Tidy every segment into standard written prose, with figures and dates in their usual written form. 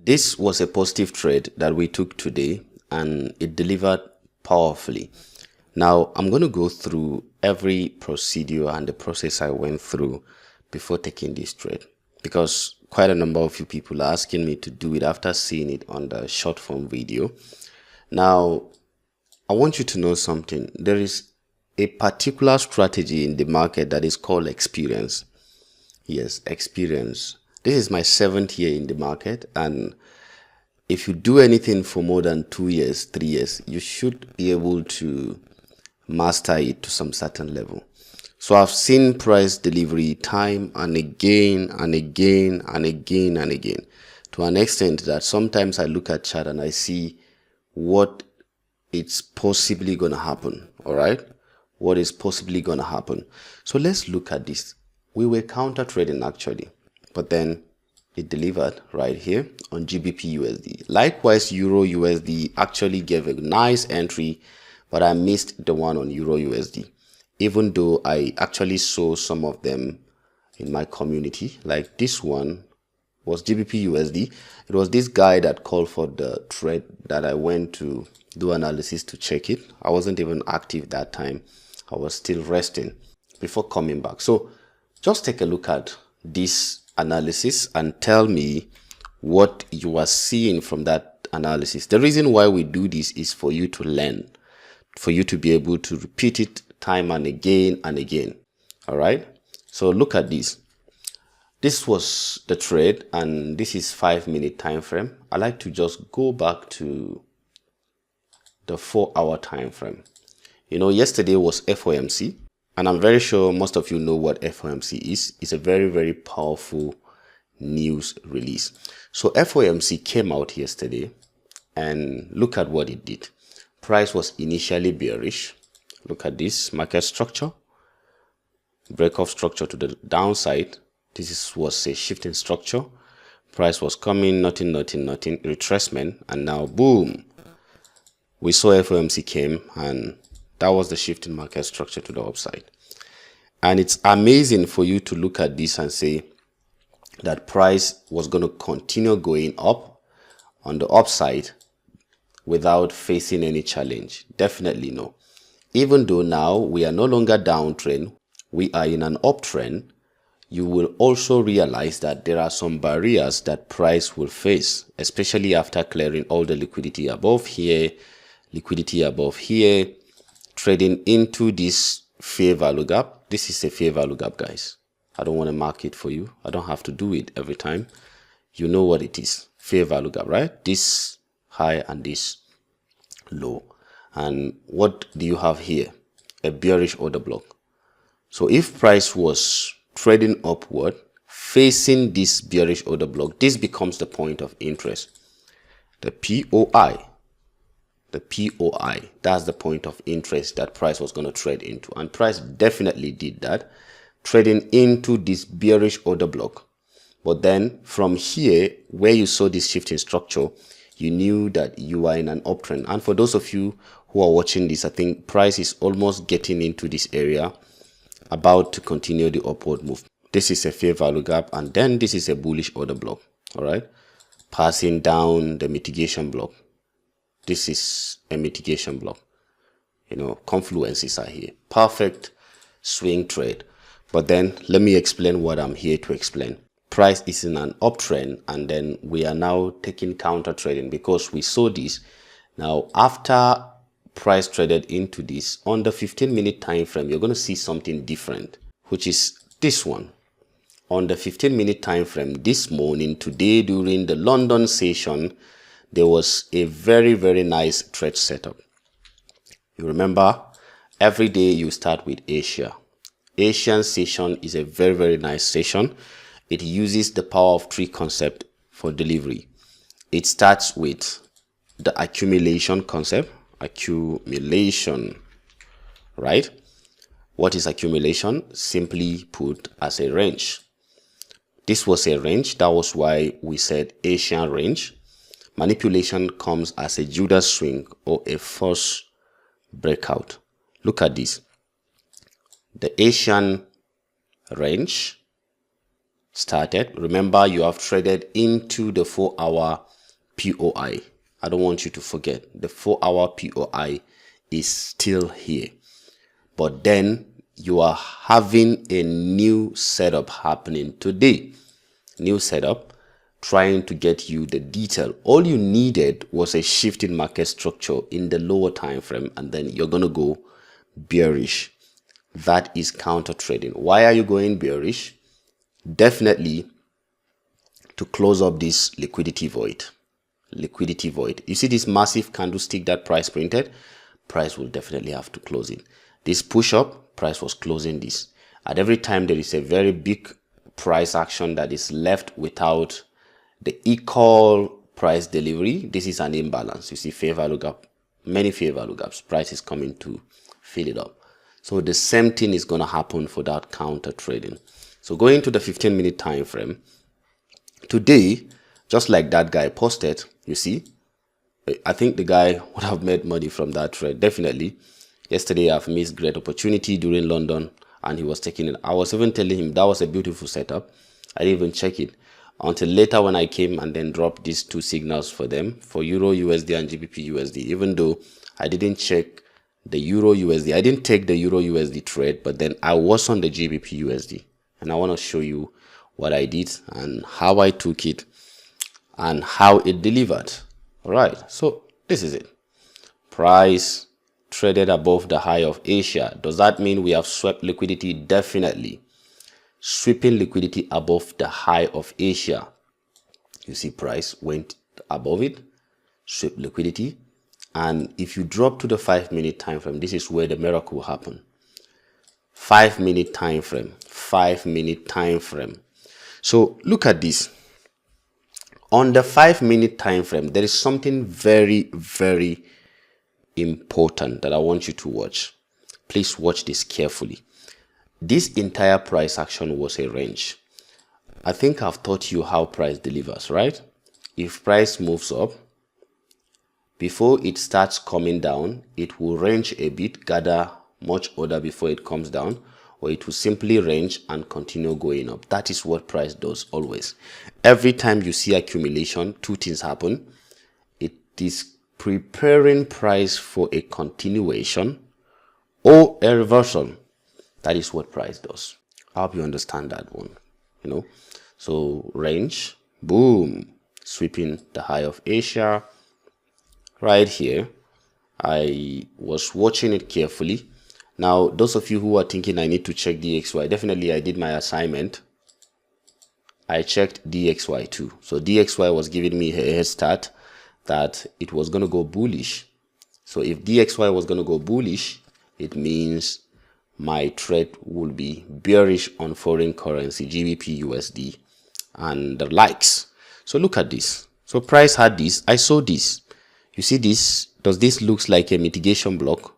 This was a positive trade that we took today and it delivered powerfully. Now I'm going to go through every procedure and the process I went through before taking this trade, because quite a number of you people are asking me to do it after seeing it on the short form video. Now I want you to know something. There is a particular strategy in the market that is called experience. Yes, experience. This is my 7th year in the market, and if you do anything for more than 2 years, 3 years, you should be able to master it to some certain level. So I've seen price delivery time and again and again and again and again, to an extent that sometimes I look at chart and I see what it's possibly going to happen. All right, what is possibly going to happen. So let's look at this. We were counter trading actually, but then it delivered right here on GBP USD. Likewise, Euro USD actually gave a nice entry, but I missed the one on Euro USD, even though I actually saw some of them in my community. Like this one was GBP USD. It was this guy that called for the trade that I went to do analysis to check it. I wasn't even active that time. I was still resting before coming back. So just take a look at this analysis and tell me what you are seeing from that analysis. The reason why we do this is for you to learn, for you to be able to repeat it time and again and again. All right, so look at this. This was the trade, and this is 5-minute time frame. I like to just go back to the 4-hour time frame. You know, yesterday was FOMC, and I'm very sure most of you know what FOMC is. It's a very, very powerful news release. So FOMC came out yesterday, and look at what it did. Price was initially bearish. Look at this market structure, break of structure to the downside. This was a shifting structure. Price was coming, nothing, retracement, and now boom, we saw FOMC came, and that was the shifting market structure to the upside. And it's amazing for you to look at this and say that price was going to continue going up on the upside without facing any challenge. Definitely no. Even though now we are no longer downtrend, we are in an uptrend, you will also realize that there are some barriers that price will face, especially after clearing all the liquidity above here, trading into this fair value gap. This is a fair value gap, guys. I don't want to mark it for you. I don't have to do it every time. You know what it is. Fair value gap, right? This high and this low. And what do you have here? A bearish order block. So if price was trading upward, facing this bearish order block, this becomes the point of interest. The POI. The POI, that's the point of interest that price was going to trade into. And price definitely did that, trading into this bearish order block. But then from here, where you saw this shifting structure, you knew that you are in an uptrend. And for those of you who are watching this, I think price is almost getting into this area, about to continue the upward move. This is a fair value gap, and then this is a bullish order block. All right, passing down the mitigation block. This is a mitigation block. You know, confluences are here. Perfect swing trade. But then let me explain what I'm here to explain. Price is in an uptrend, and then we are now taking counter trading because we saw this. Now, after price traded into this on the 15-minute time frame, you're going to see something different, which is this one. On the 15-minute time frame, this morning, today during the London session, there was a very, very nice trade setup. You remember, every day you start with Asia. Asian session is a very, very nice session. It uses the power of 3 concept for delivery. It starts with the accumulation concept. Accumulation, right? What is accumulation? Simply put, as a range. This was a range. That was why we said Asian range. Manipulation comes as a Judas swing or a false breakout. Look at this. The Asian range started. Remember, you have traded into the 4-hour POI. I don't want you to forget the 4-hour POI is still here, but then you are having a new setup happening today. New setup trying to get you the detail. All you needed was a shift in market structure in the lower time frame, and then you're going to go bearish. That is counter trading. Why are you going bearish? Definitely to close up this liquidity void. Liquidity void. You see this massive candlestick that price printed? Price will definitely have to close it. This push up, price was closing this. At every time there is a very big price action that is left without the equal price delivery, this is an imbalance. You see fair value gap, many fair value gaps. Price is coming to fill it up. So the same thing is going to happen for that counter trading. So going to the 15-minute time frame, today, just like that guy posted, you see, I think the guy would have made money from that trade, definitely. Yesterday, I've missed great opportunity during London, and he was taking it. I was even telling him that was a beautiful setup. I didn't even check it until later when I came and then dropped these two signals for them, for Euro USD and GBP USD, even though I didn't check the Euro USD. I didn't take the Euro USD trade, but then I was on the GBP USD. And I want to show you what I did and how I took it and how it delivered. All right, so this is it. Price traded above the high of Asia. Does that mean we have swept liquidity? Definitely. Sweeping liquidity above the high of Asia. You see price went above it, swept liquidity. And if you drop to the 5-minute time frame, this is where the miracle will happen. 5-minute time frame, 5-minute time frame. So look at this. On the 5-minute time frame, there is something very, very important that I want you to watch. Please watch this carefully. This entire price action was a range. I think I've taught you how price delivers, right? If price moves up, before it starts coming down, it will range a bit, gather much order before it comes down, or it will simply range and continue going up. That is what price does always. Every time you see accumulation, two things happen. It is preparing price for a continuation or a reversal. That is what price does. I hope you understand that one. So range, boom, sweeping the high of Asia. Right here, I was watching it carefully. Now, those of you who are thinking I need to check DXY, definitely I did my assignment. I checked DXY too. So DXY was giving me a head start that it was going to go bullish. So if DXY was going to go bullish, it means my trade will be bearish on foreign currency, GBP, USD, and the likes. So look at this. So price had this. I saw this. You see this? Does this look like a mitigation block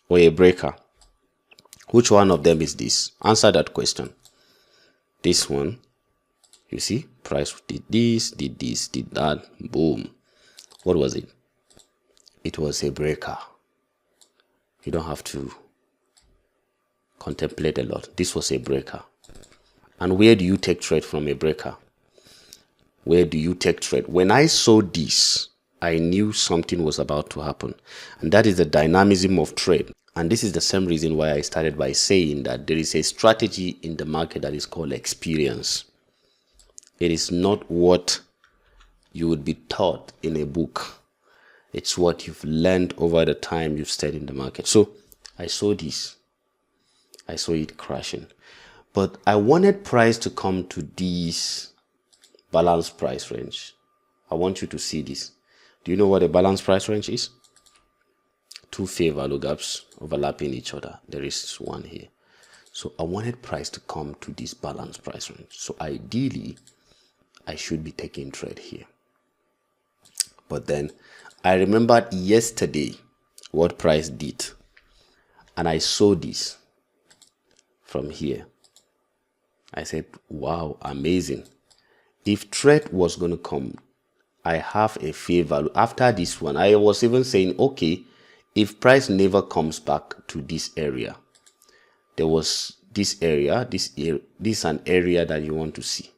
or a breaker? Which one of them is this? Answer that question. This one. You see? Price did this, did that. Boom. What was it? It was a breaker. You don't have to contemplate a lot. This was a breaker. And where do you take trade from a breaker? Where do you take trade? When I saw this, I knew something was about to happen. And that is the dynamism of trade. And this is the same reason why I started by saying that there is a strategy in the market that is called experience. It is not what you would be taught in a book. It's what you've learned over the time you've stayed in the market. So I saw this. I saw it crashing. But I wanted price to come to this balanced price range. I want you to see this. Do you know what a balanced price range is? Two fair value gaps overlapping each other. There is one here. So I wanted price to come to this balanced price range. So ideally, I should be taking trade here. But then I remembered yesterday what price did. And I saw this from here. I said, wow, amazing. If trade was going to come, I have a fair value. After this one, I was even saying, okay, if price never comes back to this area, there was this area, this is an area that you want to see.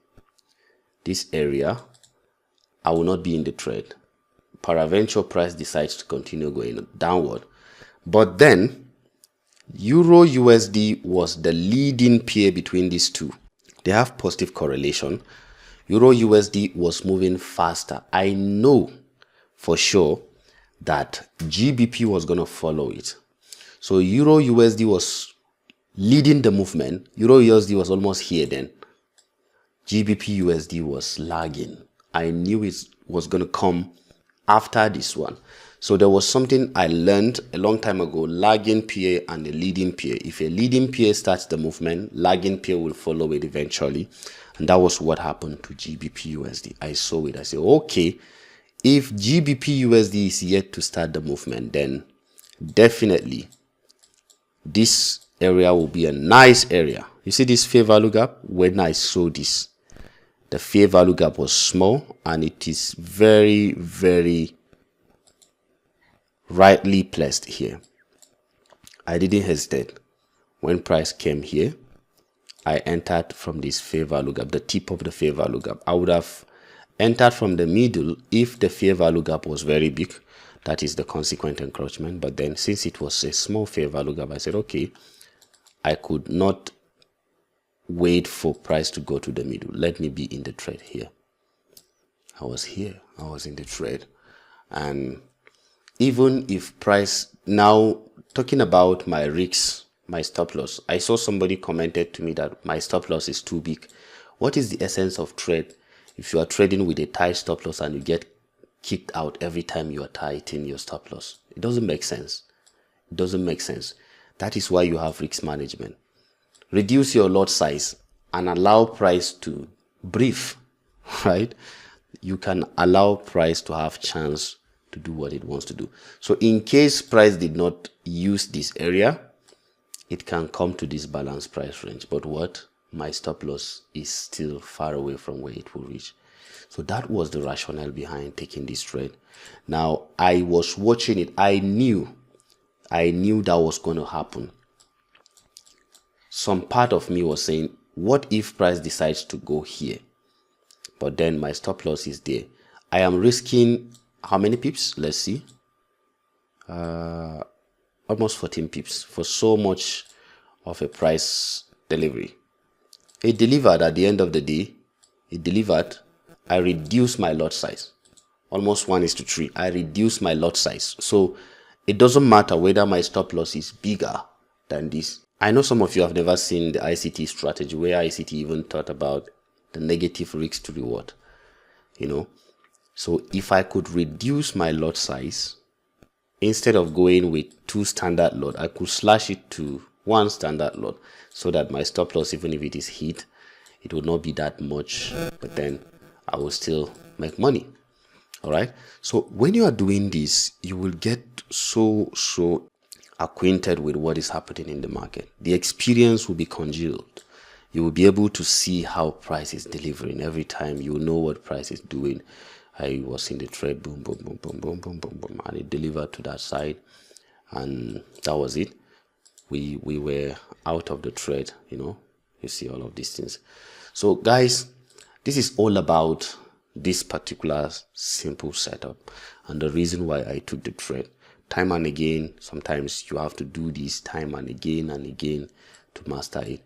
This area, I will not be in the trade. Peradventure price decides to continue going downward. But then, Euro USD was the leading pair between these two. They have positive correlation. Euro USD was moving faster. I know for sure that GBP was going to follow it. So Euro USD was leading the movement. Euro USD was almost here then. GBP USD was lagging. I knew it was going to come after this one. So there was something I learned a long time ago: lagging pair and a leading pair. If a leading pair starts the movement, lagging pair will follow it eventually. And that was what happened to GBP USD. I saw it. I said, okay, if GBP USD is yet to start the movement, then definitely this area will be a nice area. You see this fair value gap? When I saw this, the fair value gap was small, and it is very, very rightly placed here. I didn't hesitate. When price came here, I entered from this fair value gap, the tip of the fair value gap. I would have entered from the middle if the fair value gap was very big. That is the consequent encroachment. But then since it was a small fair value gap, I said, okay, I could not wait for price to go to the middle. Let me be in the trade here. I was here. I was in the trade. And even if price, now talking about my risks, my stop loss, I saw somebody commented to me that my stop loss is too big. What is the essence of trade if you are trading with a tight stop loss and you get kicked out every time you are tightening your stop loss? It doesn't make sense. It doesn't make sense. That is why you have risk management. Reduce your lot size and allow price to breathe, right? You can allow price to have chance to do what it wants to do. So in case price did not use this area, it can come to this balanced price range. But what? My stop loss is still far away from where it will reach. So that was the rationale behind taking this trade. Now, I was watching it. I knew that was going to happen. Some part of me was saying, what if price decides to go here? But then my stop loss is there. I am risking how many pips? Let's see. Almost 14 pips for so much of a price delivery. It delivered at the end of the day. It delivered. I reduced my lot size. Almost 1:3. I reduced my lot size. So it doesn't matter whether my stop loss is bigger than this. I know some of you have never seen the ICT strategy, where ICT even thought about the negative risk to reward, So if I could reduce my lot size, instead of going with 2 standard lot, I could slash it to 1 standard lot, so that my stop loss, even if it is hit, it would not be that much, but then I will still make money. All right. So when you are doing this, you will get so acquainted with what is happening in the market. The experience will be congealed. You will be able to see how price is delivering every time. You will know what price is doing. I was in the trade, boom, boom, boom, boom, boom, boom, boom, boom, and it delivered to that side, and that was it. We were out of the trade. You see all of these things. So guys, this is all about this particular simple setup, and the reason why I took the trade. Time and again, sometimes you have to do this time and again to master it.